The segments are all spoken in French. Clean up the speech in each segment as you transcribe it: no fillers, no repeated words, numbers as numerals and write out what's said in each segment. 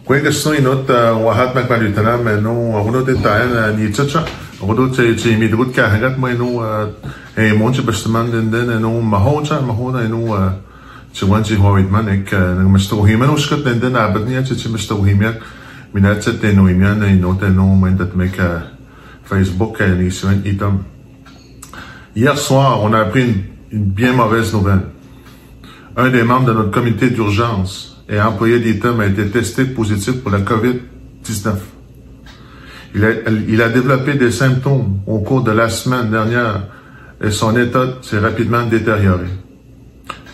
Kwekesno inot wahat magpalitanam no rodot tayan ni tsacha rodot che midrut ka hagat mo no monche bestaman den no mahocha no tsawanji hoitman ek nagmastohiman uskat den abadnia che mastohimiak minatset no imian inot no mendat mek Facebook ni suen itam. Hier soir, on a appris une bien mauvaise nouvelle. Un des membres de notre comité d'urgence et employé d'ITEM a été testé positif pour la COVID-19. Il a développé des symptômes au cours de la semaine dernière et son état s'est rapidement détérioré.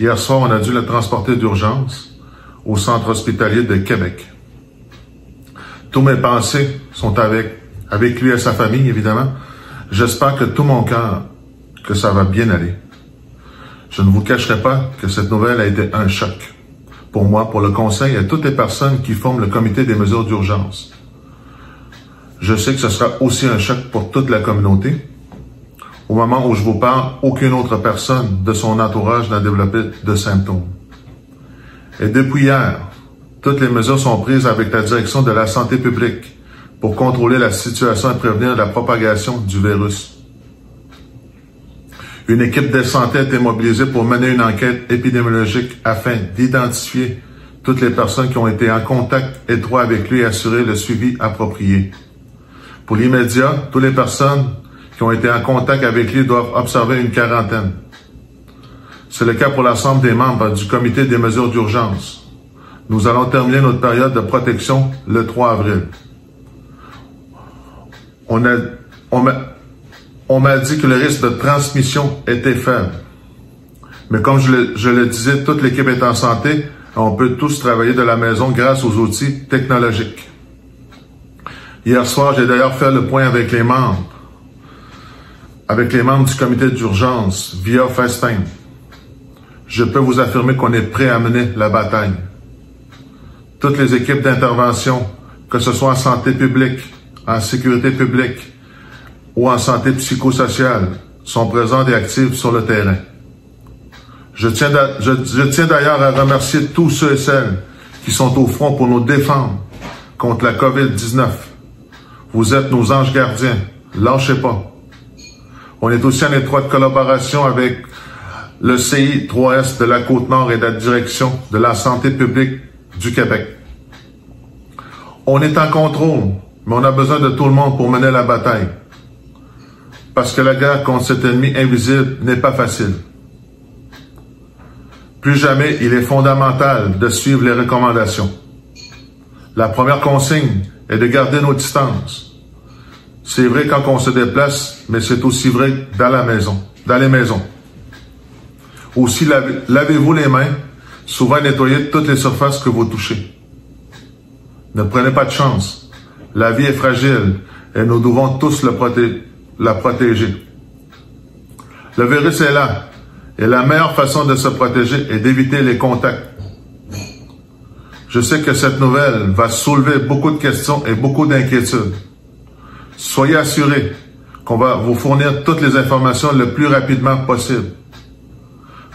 Hier soir, on a dû le transporter d'urgence au centre hospitalier de Québec. Tous mes pensées sont avec lui et sa famille, évidemment. J'espère que tout mon cœur que ça va bien aller. Je ne vous cacherai pas que cette nouvelle a été un choc. Pour moi, pour le conseil et toutes les personnes qui forment le comité des mesures d'urgence. Je sais que ce sera aussi un choc pour toute la communauté. Au moment où je vous parle, aucune autre personne de son entourage n'a développé de symptômes. Et depuis hier, toutes les mesures sont prises avec la direction de la santé publique pour contrôler la situation et prévenir la propagation du virus. Une équipe de santé a été mobilisée pour mener une enquête épidémiologique afin d'identifier toutes les personnes qui ont été en contact étroit avec lui et assurer le suivi approprié. Pour l'immédiat, toutes les personnes qui ont été en contact avec lui doivent observer une quarantaine. C'est le cas pour l'ensemble des membres du comité des mesures d'urgence. Nous allons terminer notre période de protection le 3 avril. On m'a dit que le risque de transmission était faible. Mais comme je le disais, toute l'équipe est en santé. On peut tous travailler de la maison grâce aux outils technologiques. Hier soir, j'ai d'ailleurs fait le point avec les membres du comité d'urgence via FaceTime. Je peux vous affirmer qu'on est prêt à mener la bataille. Toutes les équipes d'intervention, que ce soit en santé publique, en sécurité publique, ou en santé psychosociale, sont présentes et actives sur le terrain. Je tiens d'ailleurs à remercier tous ceux et celles qui sont au front pour nous défendre contre la COVID-19. Vous êtes nos anges gardiens, lâchez pas. On est aussi en étroite collaboration avec le CI3S de la Côte-Nord et la direction de la santé publique du Québec. On est en contrôle, mais on a besoin de tout le monde pour mener la bataille. Parce que la guerre contre cet ennemi invisible n'est pas facile. Plus jamais, il est fondamental de suivre les recommandations. La première consigne est de garder nos distances. C'est vrai quand on se déplace, mais c'est aussi vrai dans les maisons. Aussi, lavez-vous les mains, souvent nettoyez toutes les surfaces que vous touchez. Ne prenez pas de chance. La vie est fragile et nous devons tous la protéger. Le virus est là et la meilleure façon de se protéger est d'éviter les contacts. Je sais que cette nouvelle va soulever beaucoup de questions et beaucoup d'inquiétudes. Soyez assurés qu'on va vous fournir toutes les informations le plus rapidement possible.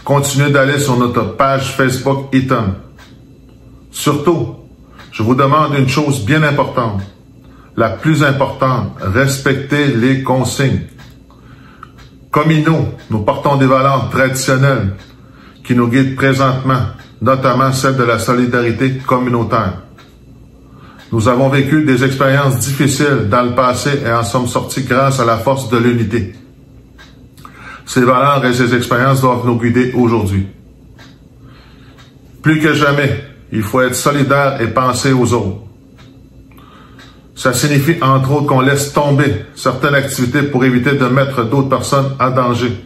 Continuez d'aller sur notre page Facebook ITEM. Surtout, je vous demande une chose bien importante. La plus importante, respectez les consignes. Comme nous portons des valeurs traditionnelles qui nous guident présentement, notamment celle de la solidarité communautaire. Nous avons vécu des expériences difficiles dans le passé et en sommes sortis grâce à la force de l'unité. Ces valeurs et ces expériences doivent nous guider aujourd'hui. Plus que jamais, il faut être solidaire et penser aux autres. Ça signifie entre autres qu'on laisse tomber certaines activités pour éviter de mettre d'autres personnes en danger.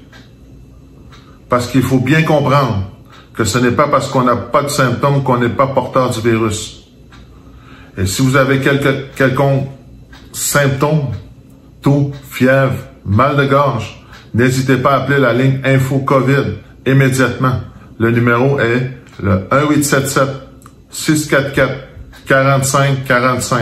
Parce qu'il faut bien comprendre que ce n'est pas parce qu'on n'a pas de symptômes qu'on n'est pas porteur du virus. Et si vous avez quelconque symptôme, toux, fièvre, mal de gorge, n'hésitez pas à appeler la ligne Info COVID immédiatement. Le numéro est le 1877-644-4545.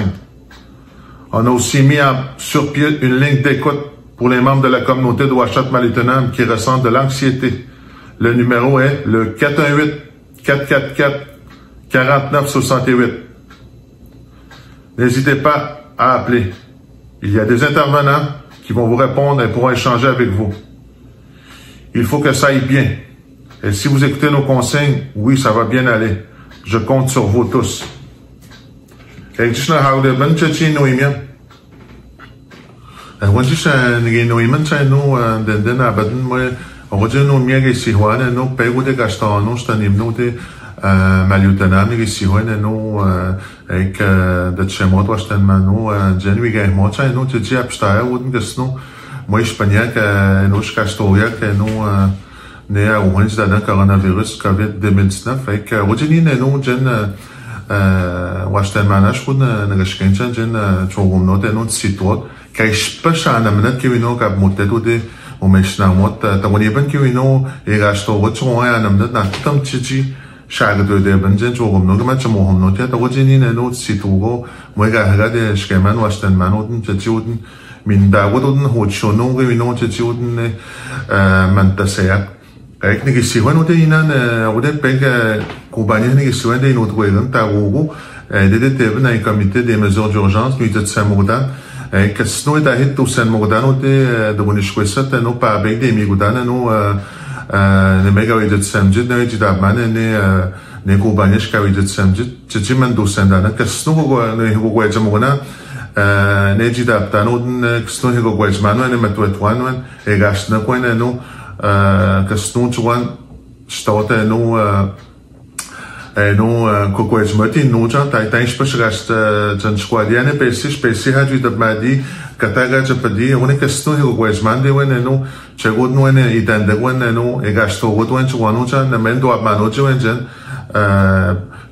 On a aussi mis sur pied une ligne d'écoute pour les membres de la communauté de Ouachita-Mallitonum qui ressentent de l'anxiété. Le numéro est le 418-444-4968. n'hésitez pas à appeler. Il y a des intervenants qui vont vous répondre et pourront échanger avec vous. Il faut que ça aille bien. Et si vous écoutez nos consignes, oui, ça va bien aller. Je compte sur vous tous. Maliutanam ni sihoine no ek de chemot wastan manu genwi ga mocha no tji apstaya wurden gesno moi spaniak no skastoria no ne a unis da coronavirus COVID-19 ek wujini no gen wastan manash wurden na geskenchen gen chogum no de no sitot kai spashana menat ki no kap motetu de umeshnamot tawniban ki no egasto wotsoya namdat na tam tji شاگردای بنجن جوگم نگه من چه مهم نوتی تا وجینی ننود سیتوگو مویگه هرگاه شکمان واشتن منودن چچیودن من داودن هوچونوگه وینو چچیودن من تسیق ایک نگیسیوان وده اینان وده بیگ کوبانی نگیسیوان ده اینود گویدن تا وگو دیده تیبن ای کمیته دی مزور جورجانس میجد سمودن کسنوی دهید تو سمودن وده دونشکویست نو پا بیگ دی میگودن نو نمیگه ویدت سمجد نوی جداب من نه کوبانیش که ویدت سمجد چی من دوستن دارن کسنو هیگو گویج مگنا نه جداب دانودن کسنو هیگو گویج منو نه متوتوان من هیگاشت نکوین نو کسنو چوان شتوت نو کوکویج متی نو جان تایش پشگاشت جن شکوالیانه پیسی ها جداب مادی کتاگه جپدی اونه کسنو هیگو گویج من دیوان نو چگود نوین ایدنده گوین نو اگاشتو گود وین چوانو جان نمین دو ابمانو جوین جن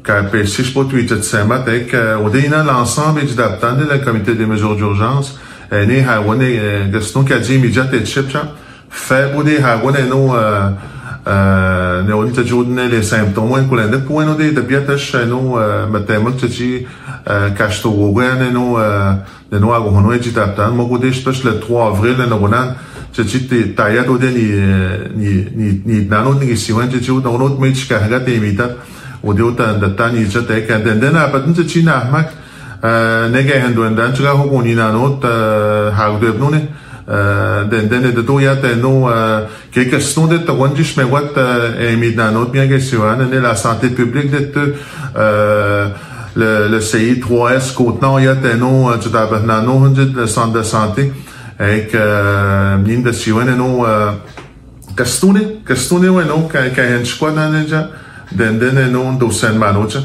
که پیسیش بود ویجت سمت ایک وده اینا l'ensemble جدابتان دی لکمیته دی مزور جورجانس نی هاونه گستنو که جی میجت ایتشب چا فا بوده هاونه نو نوین تجود لی سیمتوموین کلنده کوینو دی دبیتش نو متعمل تجی کاشتو گوگوین نو اگوهنوی جدابتان مگودش بش ل 3 avril نوونان چی تایید وده نی نانود نگیسیوان چی وده اونود میچ که هگه دیمیتاد وده وده دتانی جت ایکن دندن آبادن چی نهمک نگه هندوندن چگه هگونی نانود هاگدو ابنونه دندن دتویات نو که کسنود توانجیش میگوت ایمید نانود میگه سیوان نه لا سانته پوبلیک دت le CI 3S contenant yat no jadabah nano hunjid le centre de santé ek min de siwen no kastune we no ka hen squad nanja den no do sen manocha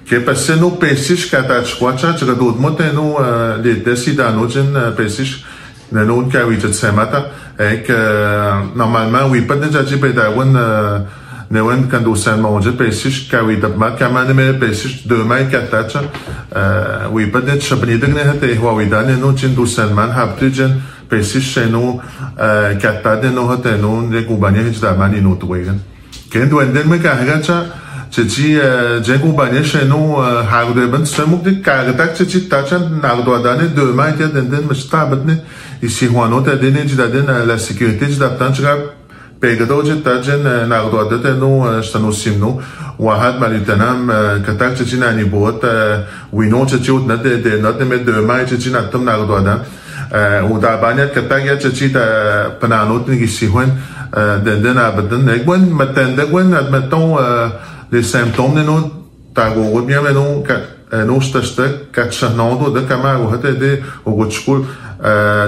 ke passe no pesish ka ta squad cha cha do mote no le desida no jen pesish no ka wi jet semata ek normalement oui pas déjà j'ai pas d'awan نوان كان دوسان موجة بيسيش كاوي دبمات كمان ما بيسيش 2 ماي كاتاتشا ويبدأ شبني دقنا هتا هو ويدان نو جن دوسان مان هابتي جن بيسيش نو كاتات نو هتا نو نكوبانيا هج داماني نو تويغن كن دوان دن مكا هجاتشا تجي جن كوبانيا شنو هاغدو بنت سموك دي كاغتاك تجي تاتشا ناغدو داني 2 ماي دن مشتابتني يسي هوانو تدين جدادن لا سيكوريتي جدابتان شغاب بيجدوجة تاجن ناقدوادة نو شتنوسيمنو واحد ماليتنام كتاك تجينا نيبوت وينو تجيوت ند مد ما تجينا تم ناقدوادة ودابانيا كتاك يا تجي تا بنانوت نيجيسيهون دندن أبدن نقبل متندقبل أدمتون les symptômes نو تاغو بيا نو نو شتشتك كاتشناندو ده كما وهتا دي وغوتشكول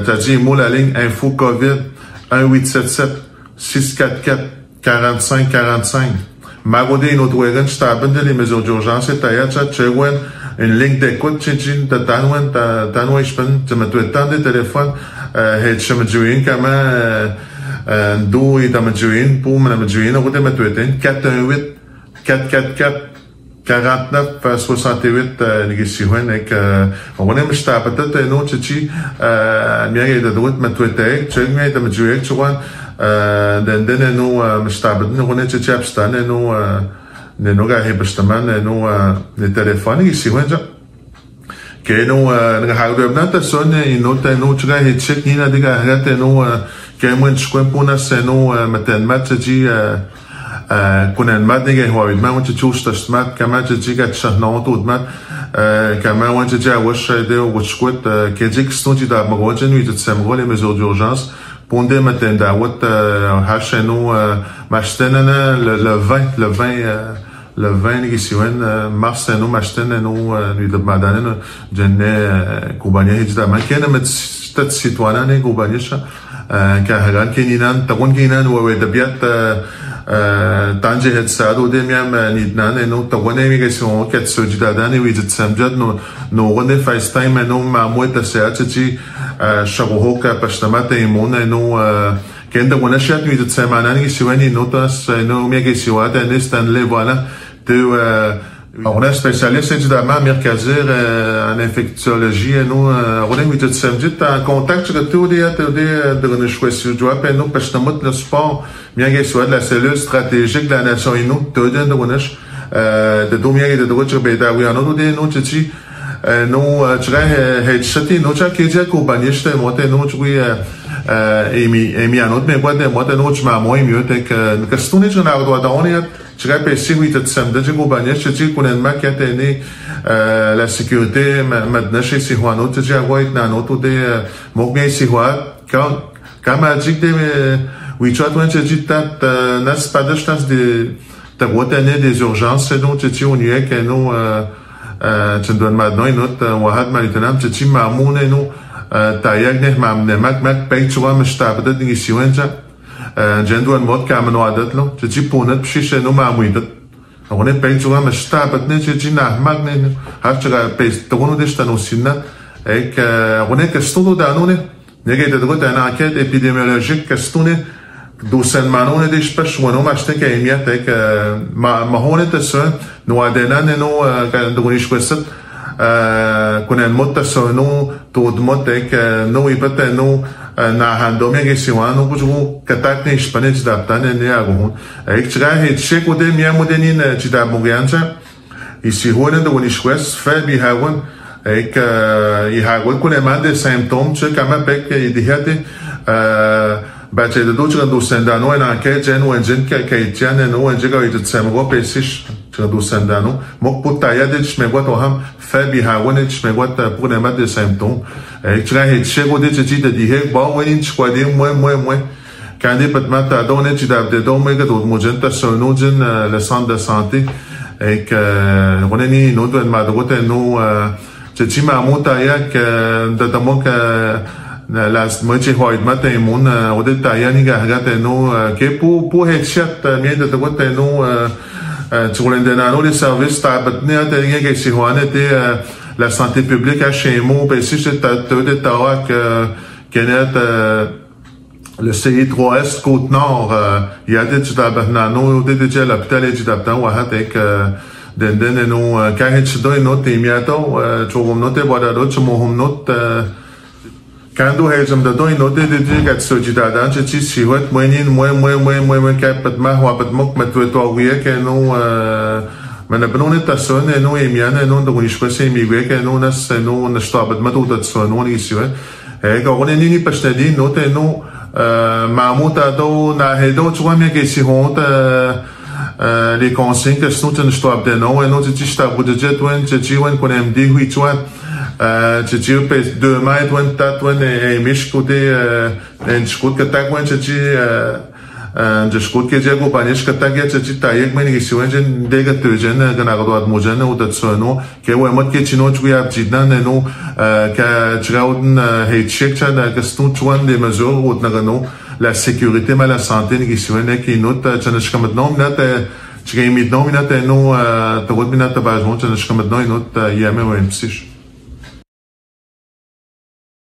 تجي مولا لين انفو كوفيد 1877 644-45-45. Magode in Otwegen staben de mesures d'urgence et tayacha chegwen une ligne d'écoute chichin de tanwen je me tuetan de téléphone het chamajuin kama do et amajuin pour manajuin ou de me tuetan 418 444 49 68 نجسيهون هيك وانا مش تعبت انه تشي ميا يدوت ما تويتك تشي ميا دمجويك شوان دندن انه مش تعبت وانا تشي ابستان انه نو غا هيبشتمان انه التليفون يسيهون جا كانوا نحاول بنات سون انه انه تشي هيتشيك هنا ديغا هات انه كان شكون بونا سنو مثلا ما تجي كنا المات نيجي هو ما وانت تشوش تشتمات كمان تجي كتشهنوت ودمات كمان وانت تجي وش ده وشكوت كيجيك ستونتي دا مغوجن ويتسمغوا لي ميزور دورجانس بوندي متن دعوت هاشنو ماشتننا le 20 نيجي سيوان مارس نو ماشتن نو نيدب معدانا جنة كوبانيا هجدا ما كان متستت سيتوانا كوبانيشا كهلان كينان تكون كينان ودبيات تانجي هتساعدوا دي ميام نيدنان انو تقوني ميغي سيوان كت سوجدا داني ويجد سمجد نو غني فايس تايم انو معموية تساعد تجي شغوهوكا باشتمات ايمون انو كان تقونا شات ويجد سماناني سيواني نوتاس انو ميغي سيوات انستان لي فوالا تو on est spécialiste évidemment mercadier en infectiologie et nous on est de samedi en contact avec tous les de nos choix sur job et nous parce que nous le sport bien que soit de la cellule stratégique de la nation et nous tout de de domia et de droit sur beta oui on a nous tchi nous tu vois headshot nous tu qui dit qu'on bannit c'est moi nous tu vois emi un autre mais quoi de moi nous tu m'as moi mieux que ce n'est pas droit d'on est je rappelle si oui tu sais de compagnie je dis qu'on a mal qu'à tenir la sécurité maintenant chez Sihuano tu dis avoir dans notre de mon bien Sihuat quand m'a dit que oui tu as toi tu dis n'est pas de chance de ta boîte année des urgences donc tu dis on y est que nous tu donnes maintenant une autre wahad maintenant tu dis mamoun et nous تايق نه مك بيتشوا مش تعبدت نيجي سيوانجا جندو الموت كامل وعدت له تجي بونت بشيش انه ما مويدت هون بيتشوا مش تعبت نه تجي نه مك نه هاشتغل بيت تقولوا ديش تنوسينا هيك هون كستودو دانونه نيجي تقول انا اكيد ابيديميولوجيك كستونه دوسن مانونه ديش باش ونو ماشتك ايميات هيك ما هون تسون نوادنا انه كان دغونيش كويست كنا نموت سونو تود موتك نو يبتا نو na handome ke siwano buju katak ne ispane da tane ne agun ek tsga het sheko de mia modenin tida mugiancha isi honen de woni shwes fa bi hawen ek I hawen kune mande symptômes che kama pek de hate bache de dochra do sendano en enquête gen ou en gen ke tiane no en jega it semgo pesish do sendano mok putaya de chmego to ham fa bi hawen chmego ta pour les mande symptômes ek tsga het sheko de titi de dihe ba wen chkwade moi quand des patmat a donné tu d'ab de dome que do mojenta sono gen le centre de santé ek roneni no do en madrote no titi ma monta yak de tamok la moitié hoid matin mon ode tayani ga gata no que pour headshot mien de gote no tu rolendena no les services tabatne atenya que si hoane te la santé publique à chez moi ben si c'est de tarak kenet le CI3S Côte-Nord il y a des tabatnano des déjà l'hôpital et d'abtan wa hatek den no kahit do no temiato tu note boda do tu mohum note quand on est de donner note de dire que ce qui t'a donné c'est si ouais moi capte ma ou pas mok mais toi oui que nous mais ne prenons pas ça nous et bien nous donc je pense c'est mieux que nous ne stop pas tout ça nous ici et quand on est ni pas te dire note nous mamout ado na hedo tu vois bien que si honte les consignes que nous ne stop de nous et nous tu stop de jet when tu when qu'on aime dire oui tu vois tu dis pe 2 mètres ou 4 ou et mish côté en chkot que ta quand tu dis je chkot que j'ai compagnie que ta que tu dis ta yek mais si on gen dega te gen gana godot mojen ou de sono que ouais moi que tu no tu as petit nan no que tu rauden hey check ça que stu tuan des mesures ou na la sécurité mais la santé ni si on est qui note tu ne comme non tu gagnes maintenant no tu vois maintenant ta base tu ne comme non une autre yame ou un psych